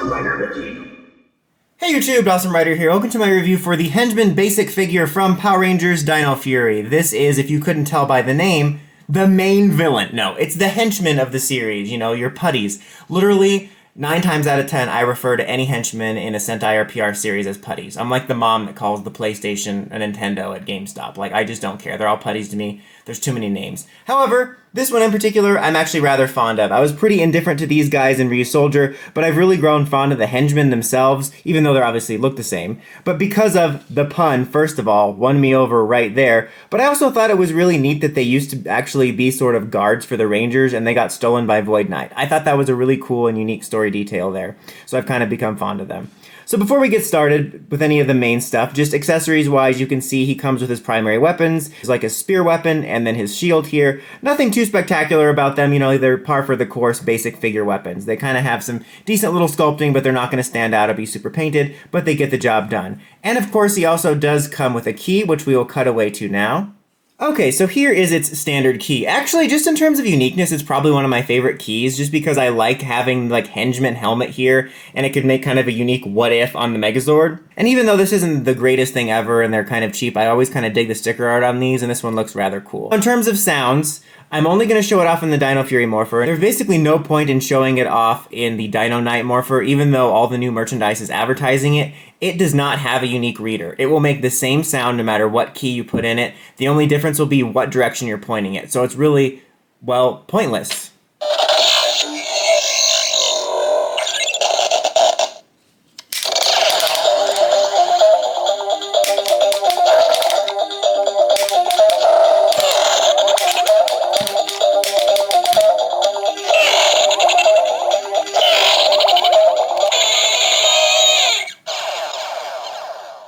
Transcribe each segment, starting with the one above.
Hey YouTube, Awesome Rider here. Welcome to my review for the Hengemen basic figure from Power Rangers Dino Fury. This is, if you couldn't tell by the name, the main villain. No, it's the henchmen of the series, you know, your putties. Literally, 9 times out of 10, I refer to any henchman in a Sentai or PR series as putties. I'm like the mom that calls the PlayStation a Nintendo at GameStop. Like, I just don't care. They're all putties to me. There's too many names. However, this one in particular, I'm actually rather fond of. I was pretty indifferent to these guys in Ryusoulger, but I've really grown fond of the henchmen themselves, even though they obviously look the same. But because of the pun, first of all, won me over right there. But I also thought it was really neat that they used to actually be sort of guards for the Rangers, and they got stolen by Void Knight. I thought that was a really cool and unique story detail there, so I've kind of become fond of them. So before we get started with any of the main stuff, just accessories-wise, you can see he comes with his primary weapons. It's like a spear weapon and then his shield here. Nothing too spectacular about them, you know, they're par for the course basic figure weapons. They kind of have some decent little sculpting, but they're not going to stand out or be super painted, but they get the job done. And of course, he also does come with a key, which we will cut away to now. Okay, so here is its standard key. Actually, just in terms of uniqueness, it's probably one of my favorite keys, just because I like having, like, Hengemen helmet here, and it could make kind of a unique what-if on the Megazord. And even though this isn't the greatest thing ever, and they're kind of cheap, I always kind of dig the sticker art on these, and this one looks rather cool. In terms of sounds, I'm only going to show it off in the Dino Fury Morpher. There's basically no point in showing it off in the Dino Knight Morpher, even though all the new merchandise is advertising it. It does not have a unique reader. It will make the same sound no matter what key you put in it. The only difference will be what direction you're pointing it. So it's really, well, pointless.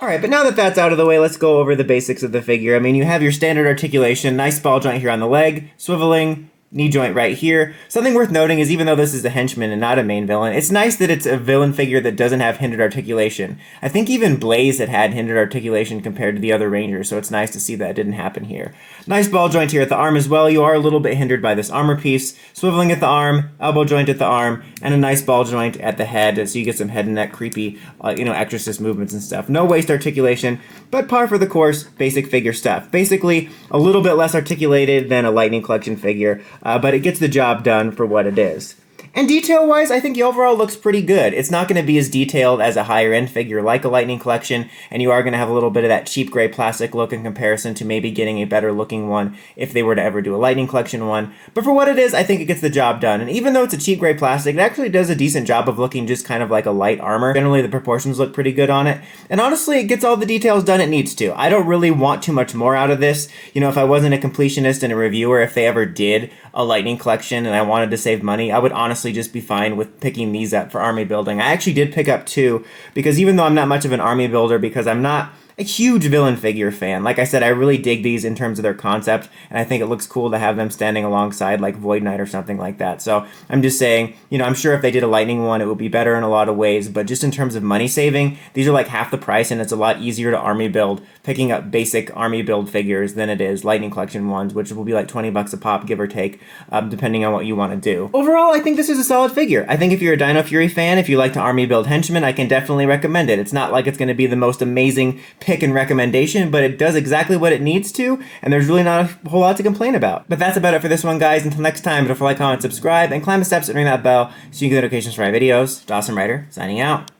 Alright, but now that that's out of the way, let's go over the basics of the figure. I mean, you have your standard articulation, nice ball joint here on the leg, swiveling, knee joint right here. Something worth noting is even though this is a henchman and not a main villain, it's nice that it's a villain figure that doesn't have hindered articulation. I think even Blaze had hindered articulation compared to the other Rangers, so it's nice to see that it didn't happen here. Nice ball joint here at the arm as well. You are a little bit hindered by this armor piece. Swiveling at the arm, elbow joint at the arm, and a nice ball joint at the head, so you get some head and neck creepy, exorcist movements and stuff. No waist articulation, but par for the course, basic figure stuff. Basically, a little bit less articulated than a Lightning Collection figure, but it gets the job done for what it is. And detail-wise, I think the overall looks pretty good. It's not going to be as detailed as a higher-end figure like a Lightning Collection, and you are going to have a little bit of that cheap gray plastic look in comparison to maybe getting a better-looking one if they were to ever do a Lightning Collection one. But for what it is, I think it gets the job done. And even though it's a cheap gray plastic, it actually does a decent job of looking just kind of like a light armor. Generally, the proportions look pretty good on it. And honestly, it gets all the details done it needs to. I don't really want too much more out of this. You know, if I wasn't a completionist and a reviewer, if they ever did a Lightning Collection and I wanted to save money, I would honestly just be fine with picking these up for army building. I actually did pick up 2 because even though I'm not much of an army builder because I'm not a huge villain figure fan. Like I said, I really dig these in terms of their concept, and I think it looks cool to have them standing alongside like Void Knight or something like that. So I'm just saying, you know, I'm sure if they did a Lightning one, it would be better in a lot of ways, but just in terms of money saving, these are like half the price, and it's a lot easier to army build picking up basic army build figures than it is Lightning Collection ones, which will be like 20 bucks a pop, give or take, depending on what you want to do. Overall, I think this is a solid figure. I think if you're a Dino Fury fan, if you like to army build henchmen, I can definitely recommend it. It's not like it's going to be the most amazing pick and recommendation, but it does exactly what it needs to, and there's really not a whole lot to complain about. But that's about it for this one, guys. Until next time, don't forget to like, comment, subscribe, and climb the steps and ring that bell so you can get notifications for my videos. Awesome Rider, signing out.